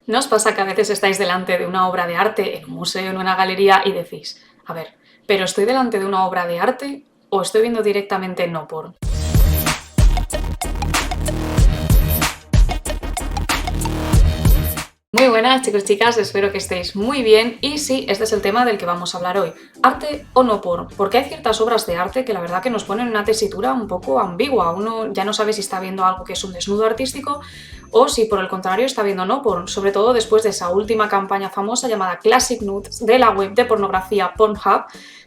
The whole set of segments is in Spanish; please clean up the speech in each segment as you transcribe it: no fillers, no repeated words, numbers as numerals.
¿No os pasa que a veces estáis delante de una obra de arte en un museo, en una galería y decís, a ver, ¿pero estoy delante de una obra de arte o estoy viendo directamente no por? Muy buenas chicos y chicas, espero que estéis muy bien y sí, este es el tema del que vamos a hablar hoy. ¿Arte o no por? Porque hay ciertas obras de arte que la verdad que nos ponen en una tesitura un poco ambigua. Uno ya no sabe si está viendo algo que es un desnudo artístico o si por el contrario está viendo no por, sobre todo después de esa última campaña famosa llamada Classic Nudes de la web de pornografía Pornhub,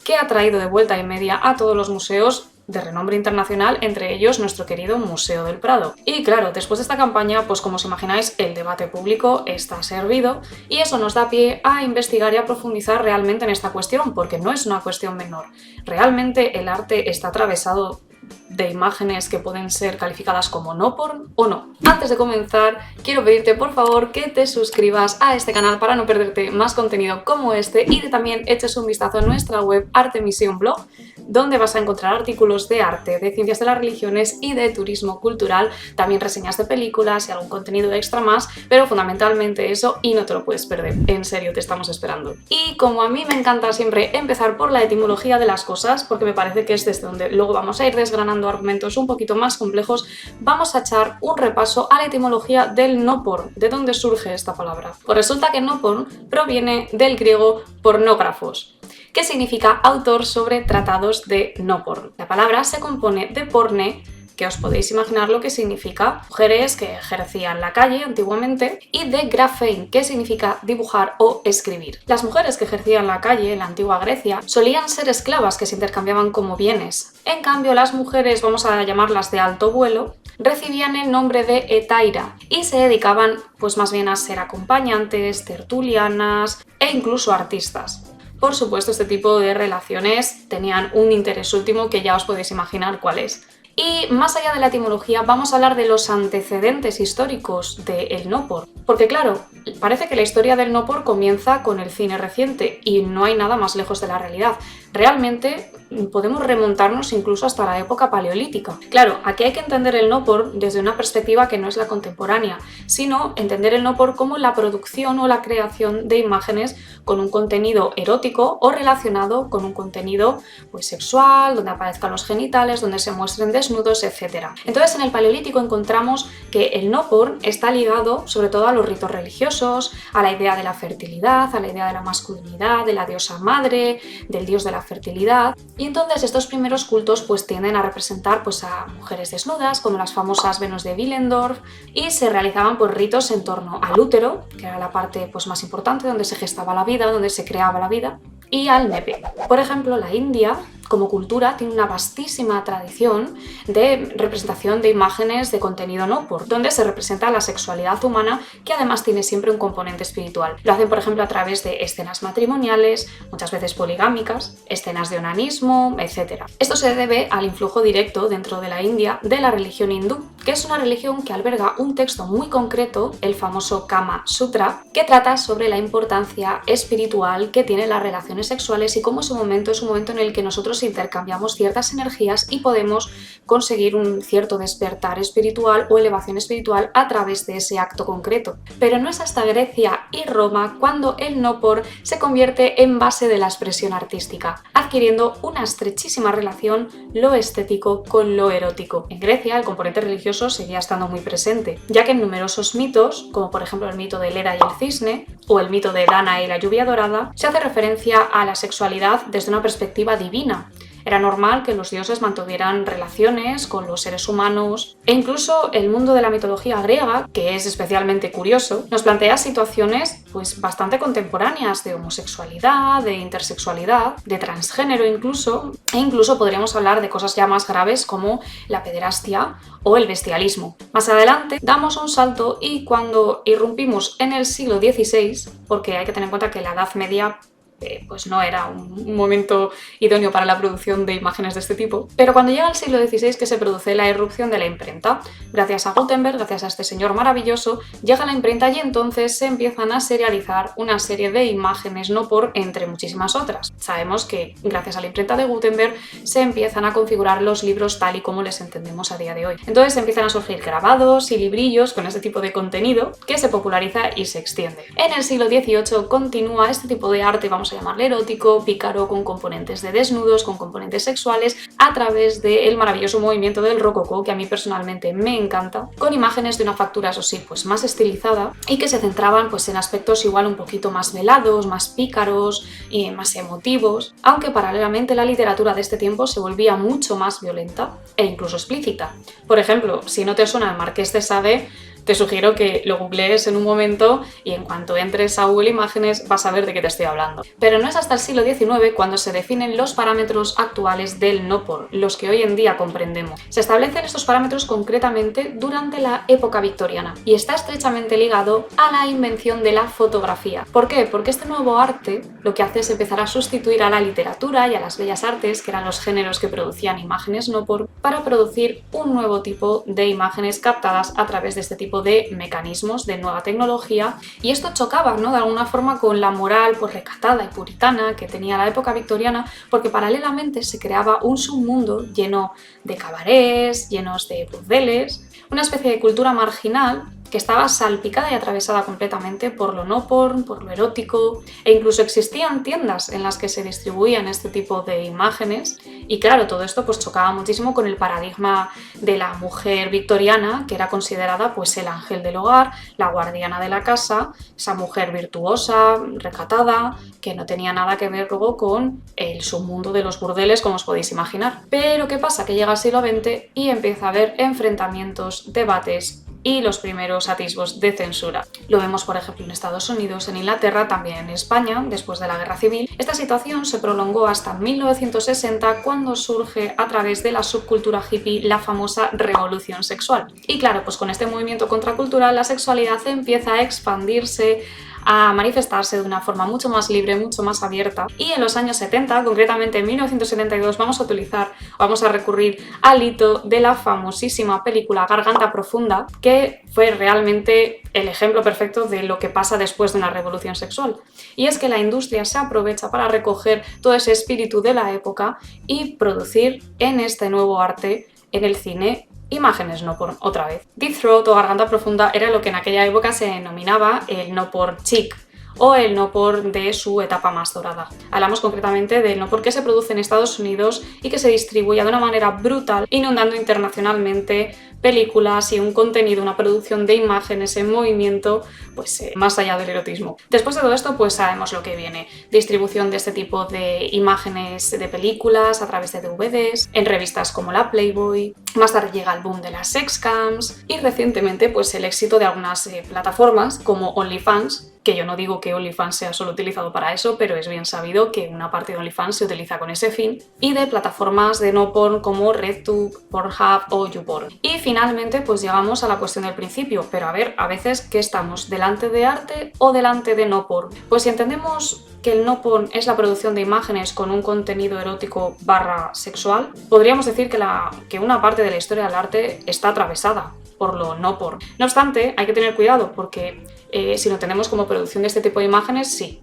que ha traído de vuelta y media a todos los museos de renombre internacional, entre ellos nuestro querido Museo del Prado. Y claro, después de esta campaña, pues como os imagináis, el debate público está servido y eso nos da pie a investigar y a profundizar realmente en esta cuestión, porque no es una cuestión menor. Realmente el arte está atravesado de imágenes que pueden ser calificadas como no porn o no. Antes de comenzar, quiero pedirte por favor que te suscribas a este canal para no perderte más contenido como este y que también eches un vistazo a nuestra web Artemision Blog, donde vas a encontrar artículos de arte, de ciencias de las religiones y de turismo cultural, también reseñas de películas y algún contenido extra más, pero fundamentalmente eso y no te lo puedes perder, en serio, te estamos esperando. Y como a mí me encanta siempre empezar por la etimología de las cosas, porque me parece que es desde donde luego vamos a ir desgranando argumentos un poquito más complejos, vamos a echar un repaso a la etimología del no porn, de dónde surge esta palabra. Pues resulta que no porn proviene del griego pornógrafos, que significa autor sobre tratados de no porn. La palabra se compone de porne, que os podéis imaginar lo que significa, mujeres que ejercían la calle antiguamente, y de graphein, que significa dibujar o escribir. Las mujeres que ejercían la calle en la antigua Grecia solían ser esclavas que se intercambiaban como bienes. En cambio, las mujeres, vamos a llamarlas de alto vuelo, recibían el nombre de hetaira y se dedicaban pues más bien a ser acompañantes, tertulianas e incluso artistas. Por supuesto, este tipo de relaciones tenían un interés último que ya os podéis imaginar cuál es. Y más allá de la etimología, vamos a hablar de los antecedentes históricos del no por. Porque claro, parece que la historia del no por comienza con el cine reciente y no hay nada más lejos de la realidad. Realmente podemos remontarnos incluso hasta la época paleolítica. Claro, aquí hay que entender el no por desde una perspectiva que no es la contemporánea, sino entender el no por como la producción o la creación de imágenes con un contenido erótico o relacionado con un contenido pues, sexual, donde aparezcan los genitales, donde se muestren desnudos, etc. Entonces en el paleolítico encontramos que el no porn está ligado sobre todo a los ritos religiosos, a la idea de la fertilidad, a la idea de la masculinidad, de la diosa madre, del dios de la fertilidad, y entonces estos primeros cultos pues tienden a representar pues a mujeres desnudas, como las famosas Venus de Willendorf, y se realizaban pues ritos en torno al útero, que era la parte pues más importante donde se gestaba la vida, donde se creaba la vida, y al nepe. Por ejemplo, la India como cultura tiene una vastísima tradición de representación de imágenes de contenido no por, donde se representa la sexualidad humana, que además tiene siempre un componente espiritual. Lo hacen, por ejemplo, a través de escenas matrimoniales, muchas veces poligámicas, escenas de onanismo, etc. Esto se debe al influjo directo dentro de la India de la religión hindú, que es una religión que alberga un texto muy concreto, el famoso Kama Sutra, que trata sobre la importancia espiritual que tienen las relaciones sexuales y cómo ese momento es un momento en el que nosotros intercambiamos ciertas energías y podemos conseguir un cierto despertar espiritual o elevación espiritual a través de ese acto concreto. Pero no es hasta Grecia y Roma cuando el no por se convierte en base de la expresión artística, adquiriendo una estrechísima relación lo estético con lo erótico. En Grecia el componente religioso seguía estando muy presente, ya que en numerosos mitos, como por ejemplo el mito de Leda y el cisne, o el mito de Dana y la lluvia dorada, se hace referencia a la sexualidad desde una perspectiva divina. Era normal que los dioses mantuvieran relaciones con los seres humanos e incluso el mundo de la mitología griega, que es especialmente curioso, nos plantea situaciones pues bastante contemporáneas de homosexualidad, de intersexualidad, de transgénero incluso, e incluso podríamos hablar de cosas ya más graves como la pederastia o el bestialismo. Más adelante damos un salto y cuando irrumpimos en el siglo XVI, porque hay que tener en cuenta que la Edad Media pues no era un momento idóneo para la producción de imágenes de este tipo. Pero cuando llega el siglo XVI, que se produce la irrupción de la imprenta, gracias a Gutenberg, gracias a este señor maravilloso, llega la imprenta y entonces se empiezan a serializar una serie de imágenes no por entre muchísimas otras. Sabemos que gracias a la imprenta de Gutenberg se empiezan a configurar los libros tal y como les entendemos a día de hoy. Entonces empiezan a surgir grabados y librillos con este tipo de contenido que se populariza y se extiende. En el siglo XVIII continúa este tipo de arte, vamos a llamarle erótico, pícaro, con componentes de desnudos, con componentes sexuales, a través del maravilloso movimiento del rococó, que a mí personalmente me encanta, con imágenes de una factura, eso sí, pues más estilizada y que se centraban pues en aspectos igual un poquito más velados, más pícaros y más emotivos, aunque paralelamente la literatura de este tiempo se volvía mucho más violenta e incluso explícita. Por ejemplo, si no te suena el Marqués de Sade, te sugiero que lo googlees en un momento y en cuanto entres a Google Imágenes vas a ver de qué te estoy hablando. Pero no es hasta el siglo XIX cuando se definen los parámetros actuales del no por, los que hoy en día comprendemos. Se establecen estos parámetros concretamente durante la época victoriana y está estrechamente ligado a la invención de la fotografía. ¿Por qué? Porque este nuevo arte lo que hace es empezar a sustituir a la literatura y a las bellas artes, que eran los géneros que producían imágenes no por, para producir un nuevo tipo de imágenes captadas a través de este tipo de mecanismos de nueva tecnología, y esto chocaba, ¿no?, de alguna forma con la moral pues recatada y puritana que tenía la época victoriana, porque paralelamente se creaba un submundo lleno de cabarets, llenos de burdeles, una especie de cultura marginal que estaba salpicada y atravesada completamente por lo no porn, por lo erótico, e incluso existían tiendas en las que se distribuían este tipo de imágenes. Y claro, todo esto pues chocaba muchísimo con el paradigma de la mujer victoriana, que era considerada pues el ángel del hogar, la guardiana de la casa, esa mujer virtuosa, recatada, que no tenía nada que ver luego con el submundo de los burdeles, como os podéis imaginar. Pero ¿qué pasa? Que llega el siglo XX y empieza a haber enfrentamientos, debates y los primeros atisbos de censura. Lo vemos, por ejemplo, en Estados Unidos, en Inglaterra, también en España, después de la Guerra Civil. Esta situación se prolongó hasta 1960, cuando surge a través de la subcultura hippie la famosa revolución sexual. Y claro, pues con este movimiento contracultural la sexualidad empieza a expandirse, a manifestarse de una forma mucho más libre, mucho más abierta. Y en los años 70, concretamente en 1972, vamos a recurrir al hito de la famosísima película Garganta Profunda, que fue realmente el ejemplo perfecto de lo que pasa después de una revolución sexual. Y es que la industria se aprovecha para recoger todo ese espíritu de la época y producir en este nuevo arte, en el cine, imágenes no porn, otra vez. Deep Throat o Garganta Profunda era lo que en aquella época se denominaba el no porn chic, o el no porn de su etapa más dorada. Hablamos concretamente del no porn que se produce en Estados Unidos y que se distribuye de una manera brutal, inundando internacionalmente películas y un contenido, una producción de imágenes en movimiento, pues más allá del erotismo. Después de todo esto, pues sabemos lo que viene. Distribución de este tipo de imágenes de películas a través de DVDs, en revistas como la Playboy. Más tarde llega el boom de las sexcams y recientemente pues el éxito de algunas plataformas como OnlyFans, que yo no digo que OnlyFans sea solo utilizado para eso, pero es bien sabido que una parte de OnlyFans se utiliza con ese fin, y de plataformas de no porn como RedTube, Pornhub o YouPorn. Y finalmente pues llegamos a la cuestión del principio, pero a ver, a veces ¿qué estamos? ¿Delante de arte o delante de no porn? Pues si entendemos que el no porn es la producción de imágenes con un contenido erótico / sexual, podríamos decir que una parte de la historia del arte está atravesada por lo no porn. No obstante, hay que tener cuidado porque si lo tenemos como producción de este tipo de imágenes, sí.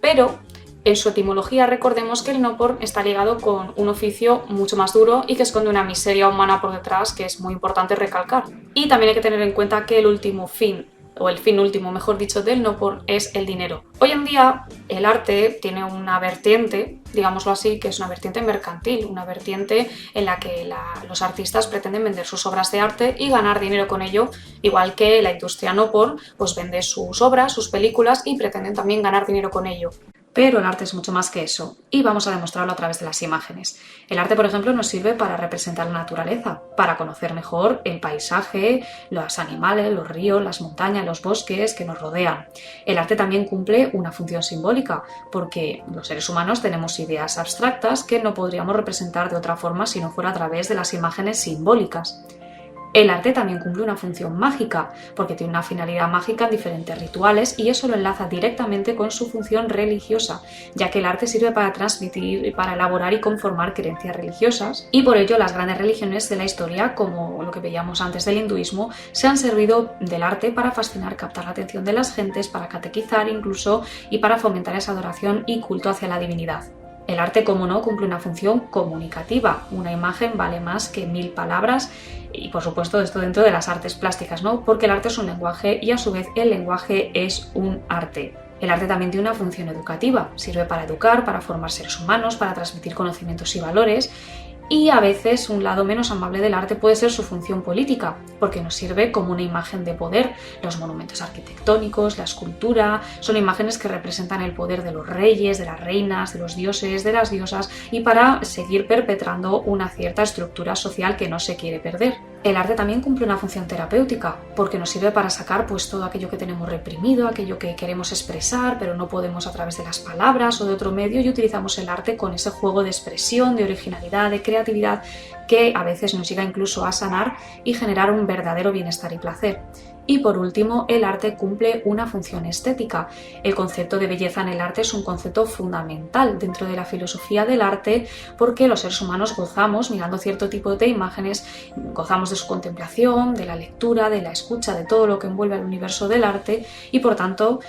Pero en su etimología recordemos que el no porn está ligado con un oficio mucho más duro y que esconde una miseria humana por detrás, que es muy importante recalcar. Y también hay que tener en cuenta que el último fin, o el fin último, mejor dicho, del no porn es el dinero. Hoy en día el arte tiene una vertiente, digámoslo así, que es una vertiente mercantil, una vertiente en la que los artistas pretenden vender sus obras de arte y ganar dinero con ello, igual que la industria no porn pues vende sus obras, sus películas y pretenden también ganar dinero con ello. Pero el arte es mucho más que eso, y vamos a demostrarlo a través de las imágenes. El arte, por ejemplo, nos sirve para representar la naturaleza, para conocer mejor el paisaje, los animales, los ríos, las montañas, los bosques que nos rodean. El arte también cumple una función simbólica, porque los seres humanos tenemos ideas abstractas que no podríamos representar de otra forma si no fuera a través de las imágenes simbólicas. El arte también cumple una función mágica, porque tiene una finalidad mágica en diferentes rituales y eso lo enlaza directamente con su función religiosa, ya que el arte sirve para transmitir, para elaborar y conformar creencias religiosas, y por ello las grandes religiones de la historia, como lo que veíamos antes del hinduismo, se han servido del arte para fascinar, captar la atención de las gentes, para catequizar incluso y para fomentar esa adoración y culto hacia la divinidad. El arte, como no, cumple una función comunicativa. Una imagen vale más que 1000 palabras y, por supuesto, esto dentro de las artes plásticas, ¿no? Porque el arte es un lenguaje y, a su vez, el lenguaje es un arte. El arte también tiene una función educativa. Sirve para educar, para formar seres humanos, para transmitir conocimientos y valores. Y a veces un lado menos amable del arte puede ser su función política, porque nos sirve como una imagen de poder. Los monumentos arquitectónicos, la escultura, son imágenes que representan el poder de los reyes, de las reinas, de los dioses, de las diosas, y para seguir perpetrando una cierta estructura social que no se quiere perder. El arte también cumple una función terapéutica, porque nos sirve para sacar pues todo aquello que tenemos reprimido, aquello que queremos expresar, pero no podemos a través de las palabras o de otro medio, y utilizamos el arte con ese juego de expresión, de originalidad, de creatividad, que a veces nos llega incluso a sanar y generar un verdadero bienestar y placer. Y por último, el arte cumple una función estética. El concepto de belleza en el arte es un concepto fundamental dentro de la filosofía del arte, porque los seres humanos gozamos, mirando cierto tipo de imágenes, gozamos de su contemplación, de la lectura, de la escucha, de todo lo que envuelve al universo del arte, y por tanto,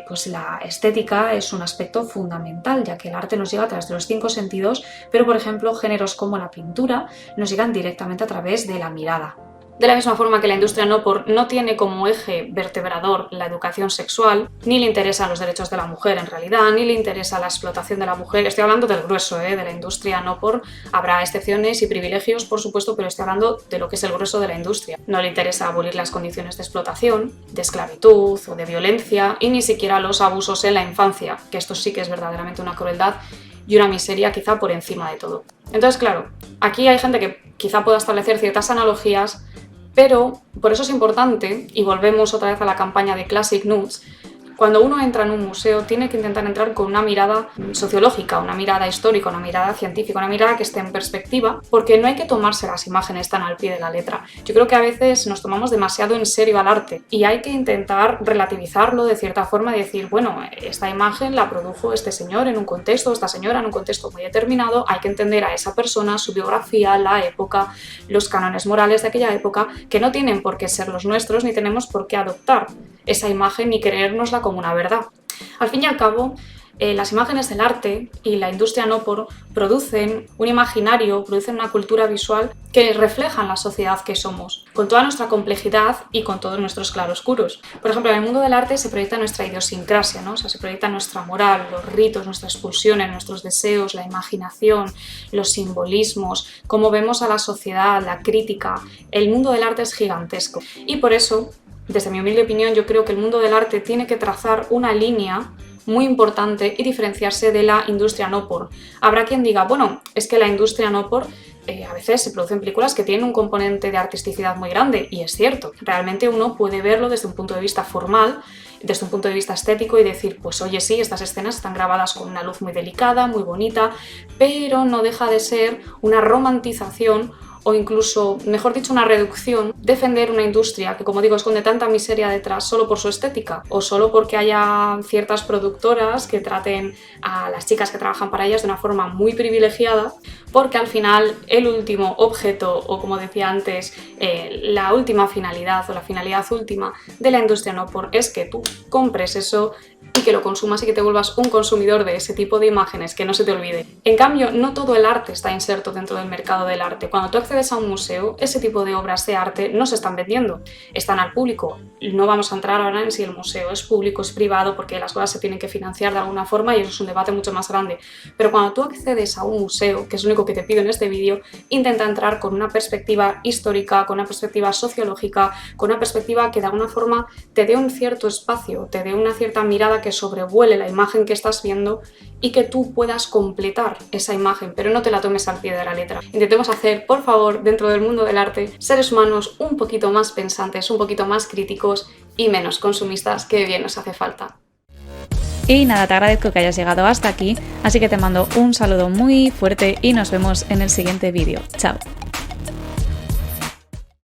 pues la estética es un aspecto fundamental, ya que el arte nos llega a través de los 5 sentidos, pero por ejemplo, géneros como la pintura nos llegan directamente a través de la mirada. De la misma forma que la industria no tiene como eje vertebrador la educación sexual, ni le interesan los derechos de la mujer en realidad, ni le interesa la explotación de la mujer. Estoy hablando del grueso de la industria no por. Habrá excepciones y privilegios, por supuesto, pero estoy hablando de lo que es el grueso de la industria. No le interesa abolir las condiciones de explotación, de esclavitud o de violencia, y ni siquiera los abusos en la infancia, que esto sí que es verdaderamente una crueldad y una miseria quizá por encima de todo. Entonces, claro, aquí hay gente que quizá pueda establecer ciertas analogías, pero por eso es importante, y volvemos otra vez a la campaña de Classic Nudes, cuando uno entra en un museo tiene que intentar entrar con una mirada sociológica, una mirada histórica, una mirada científica, una mirada que esté en perspectiva, porque no hay que tomarse las imágenes tan al pie de la letra. Yo creo que a veces nos tomamos demasiado en serio al arte y hay que intentar relativizarlo de cierta forma y decir, bueno, esta imagen la produjo este señor en un contexto, esta señora en un contexto muy determinado, hay que entender a esa persona, su biografía, la época, los cánones morales de aquella época, que no tienen por qué ser los nuestros ni tenemos por qué adoptar esa imagen ni creérnosla como una verdad. Al fin y al cabo, las imágenes del arte y la industria no por producen un imaginario, producen una cultura visual que reflejan la sociedad que somos, con toda nuestra complejidad y con todos nuestros claroscuros. Por ejemplo, en el mundo del arte se proyecta nuestra idiosincrasia, ¿no? O sea, se proyecta nuestra moral, los ritos, nuestras pulsiones, nuestros deseos, la imaginación, los simbolismos, cómo vemos a la sociedad, la crítica. El mundo del arte es gigantesco y por eso, desde mi humilde opinión, yo creo que el mundo del arte tiene que trazar una línea muy importante y diferenciarse de la industria no por. Habrá quien diga, bueno, es que la industria no por a veces se producen películas que tienen un componente de artisticidad muy grande, y es cierto, realmente uno puede verlo desde un punto de vista formal, desde un punto de vista estético y decir, pues oye, sí, estas escenas están grabadas con una luz muy delicada, muy bonita, pero no deja de ser una romantización o incluso, mejor dicho, una reducción, defender una industria que, como digo, esconde tanta miseria detrás solo por su estética o solo porque haya ciertas productoras que traten a las chicas que trabajan para ellas de una forma muy privilegiada, porque al final el último objeto, o como decía antes, la última finalidad o la finalidad última de la industria no por es que tú compres eso y que lo consumas y que te vuelvas un consumidor de ese tipo de imágenes, que no se te olvide. En cambio, no todo el arte está inserto dentro del mercado del arte. Cuando tú accedes a un museo, ese tipo de obras de arte no se están vendiendo, están al público. No vamos a entrar ahora en si el museo es público, es privado, porque las cosas se tienen que financiar de alguna forma y eso es un debate mucho más grande. Pero cuando tú accedes a un museo, que es lo único que te pido en este vídeo, intenta entrar con una perspectiva histórica, con una perspectiva sociológica, con una perspectiva que de alguna forma te dé un cierto espacio, te dé una cierta mirada que sobrevuele la imagen que estás viendo y que tú puedas completar esa imagen, pero no te la tomes al pie de la letra. Intentemos hacer, por favor, dentro del mundo del arte, seres humanos un poquito más pensantes, un poquito más críticos y menos consumistas, que bien nos hace falta. Y nada, te agradezco que hayas llegado hasta aquí, así que te mando un saludo muy fuerte y nos vemos en el siguiente vídeo. Chao.